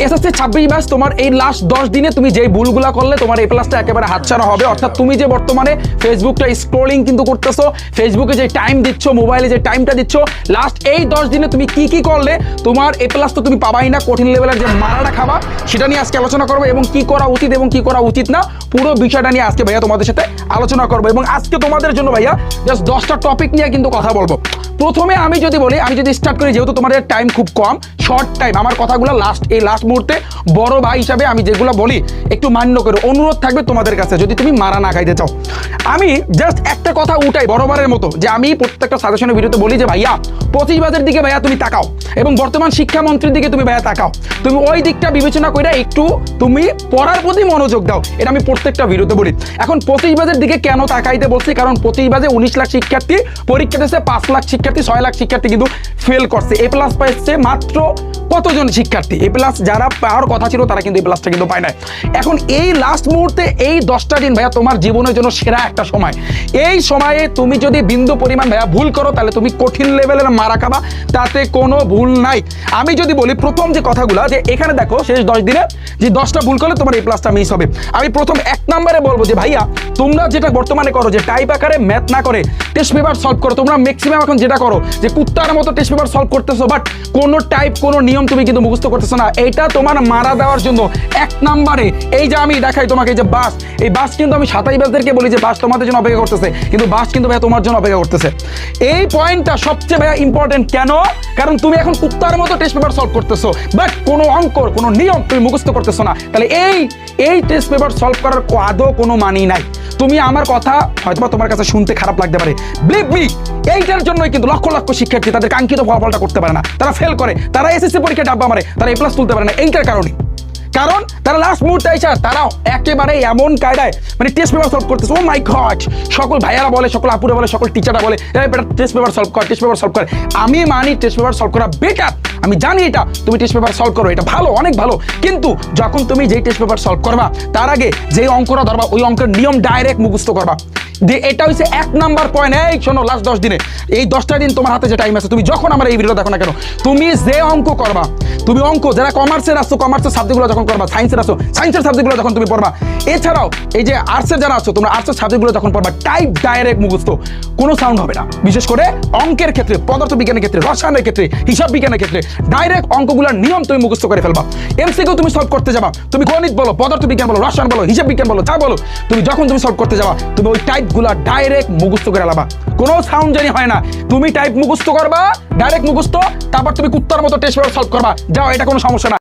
SSC 26 batch তোমার এই last 10 দিনে তুমি যেই ভুলগুলা করলে তোমার এ প্লাসটা একেবারে হাতছাড়া হবে। অর্থাৎ তুমি যে বর্তমানে ফেসবুকটা স্ক্রলিং কিন্তু করতেছো, ফেসবুকে যে টাইম দিচ্ছ, মোবাইলে যে টাইমটা দিচ্ছ, লাস্ট এই 10 দিনে তুমি কি করলে তোমার এ প্লাস তো তুমি পাবাই না, কঠিন লেভেলের যে মারাটা খাবা সেটা নিয়ে আজকে আলোচনা করবো, এবং কি করা উচিত এবং কি করা উচিত না পুরো বিষয়টা নিয়ে আজকে ভাইয়া তোমাদের সাথে আলোচনা করবো। এবং আজকে তোমাদের জন্য ভাইয়া জাস্ট 10টা টপিক নিয়ে কিন্তু কথা বলবো। প্রথমে আমি যদি স্টার্ট করি, যেহেতু তোমাদের টাইম খুব কম, শর্ট টাইম, আমার কথাগুলো লাস্ট মুহূর্তে বড় ভাই হিসাবে আমি যেগুলো বলি একটু মান্য করে, অনুরোধ থাকবে তোমাদের কাছে যদি তুমি মারা না খাইতে চাও। আমি জাস্ট একটা কথা উঠাই বরাবরের মতো, যে আমি প্রত্যেকটা সাজেশনের ভিডিওতে বলি যে ভাইয়া 25 বাজের দিকে ভাইয়া তুমি তাকাও, এবং বর্তমান শিক্ষামন্ত্রীর দিকে তুমি ভাইয়া তাকাও, তুমি ওই দিকটা বিবেচনা করে একটু তুমি পড়ার প্রতি মনোযোগ দাও। এটা আমি প্রত্যেকটা ভিডিওতে বলি। এখন 25 বাজের দিকে কেন তাকাইতে বলছি, কারণ 25 বাজে 19 লাখ শিক্ষার্থী পরীক্ষা দিয়েছে, 5 লাখ শিক্ষার্থী, 6 লাখ শিক্ষার্থী কিন্তু ফেল করছে। এ প্লাস পাইছে মাত্র কতজন শিক্ষার্থী? এ প্লাস যারা পাওয়ার কথা ছিল তারা কিন্তু এ প্লাসটা কিন্তু পায় না। এখন এই লাস্ট মুহূর্তে এই 10টা দিন ভাইয়া তোমার জীবনের জন্য সেরা একটা সময়। এই সময়ে তুমি যদি বিন্দু পরিমাণ ভাইয়া ভুল করো তাহলে তুমি কঠিন লেভেলের মারা খাবা, তাতে কোনো ভুল নাই। আমি যদি বলি প্রথম যে কথাগুলো, যে এখানে দেখো শেষ 10 দিনে যে 10টা ভুল করলে তোমার এই প্লাসটা মিস হবে। আমি প্রথম 1 নম্বরে বলবো যে ভাইয়া তোমরা যেটা বর্তমানে করো, যে টাইপ আকারে ম্যাথ না করে টেস্ট পেপার সলভ করো। তোমরা ম্যাক্সিমাম এখন যেটা করো যে কুত্তার মতো টেস্ট পেপার সলভ করতেছো, বাট কোনো টাইপ কোনো নিয়ম তুমি কিন্তু মুখস্থ করতেছো না। এইটা তোমার মারা দেওয়ার জন্য 1 নম্বরে। এই যে আমি দেখাই তোমাকে যে বাস, এই বাস কিন্তু আমি 27 ব্যাচদেরকে বলি যে বাস তোমাদের জন্য অপেক্ষা করতেছে, কিন্তু বাস কিন্তু ভাইয়া তোমার জন্য অপেক্ষা করতেছে। এই পয়েন্টটা সবচেয়ে ভাইয়া ইম্পর্টেন্ট। কেন? কারণ তুমি এখন কুত্তার মতো টেস্ট পেপার সলভ করতেছো, বাট কোনো অঙ্ক কোনো নিয়ম তুমি মুখস্থ করতেছো না। তাহলে এই টেস্ট পেপার সলভ করার আদৌ কোনো মানেই নাই। তুমি আমার কথা হয়তো তোমার কাছে শুনতে খারাপ লাগতে পারে, বিলিভ মি, এইটার জন্যই কিন্তু লক্ষ লক্ষ শিক্ষার্থী তাদের কাঙ্ক্ষিত ফলাফলটা করতে পারে না, তারা ফেল করে, তারা এসএসসি পরীক্ষা ডাব্বা মারে, তারা এ প্লাস তুলতে পারে না। এইটার কারণে, কারণ তারা লাস্ট মুহূর্তে এসে তারাও একেবারে এমন কায়দায় মানে টেস্ট পেপার সলভ করতেছে। ও মাই গড, সকল ভাইয়ারা বলে, সকল আপুরা বলে, সকল টিচাররা বলে টেস্ট পেপার সলভ কর, টেস্ট পেপার সলভ কর। আমি মানি টেস্ট পেপার সলভ করা বেটার, আমি জানি এটা, তুমি টেস্ট পেপার সলভ করো, এটা ভালো, অনেক ভালো। কিন্তু যখন তুমি যেই টেস্ট পেপার সলভ করবা তার আগে যেই অঙ্কটা ধরবা ওই অঙ্কের নিয়ম ডাইরেক্ট মুখস্থ করবা। এটা হচ্ছে 1 নাম্বার পয়েন্ট। এই শোনো, লাস্ট 10 দিনে এই 10টা দিন তোমার হাতে যে টাইম আছে, তুমি যখন আমার এই ভিডিও দেখো না কেন, তুমি যে অঙ্ক করবা, তুমি অঙ্ক যারা কমার্সের আসছো, কমার্সের সাবজেক্টগুলো যখন করবা, সায়েন্সের আসো, সায়েন্সের সাবজেক্টগুলো যখন তুমি পড়বা, এছাড়াও এই যে আর্টসের যারা আছো, তোমরা আর্টসের সাবজেক্টগুলো যখন পড়বা, টাইপ ডাইরেক্ট মুখস্থ, কোনো সাউন্ড হবে না। বিশেষ করে অঙ্কের ক্ষেত্রে, পদার্থ বিজ্ঞানের ক্ষেত্রে, রসায়নের ক্ষেত্রে, হিসাব বিজ্ঞানের ক্ষেত্রে ডাইরেক্ট অঙ্কগুলোর নিয়ম তুমি মুখস্থ করে ফেলবা। এমসিকিউ তুমি সলভ করতে যাবা, তুমি গণিত বলো, পদার্থ বিজ্ঞান বলো, রসায়ন বলো, হিসাব বিজ্ঞান বলো, যা বলো, তুমি যখন তুমি সলভ করতে যাবা তুমি ওই টাইপগুলো ডাইরেক্ট মুখস্থ করে আলাবা, কোনো সাউন্ড জানি হয় না। তুমি টাইপ মুখস্থ করবা, ডাইরেক্ট মুখস্থ, তারপর তুমি কুত্তার মতো টেস্ট পেপার সলভ করবা, যাও, এটা কোনো সমস্যা না।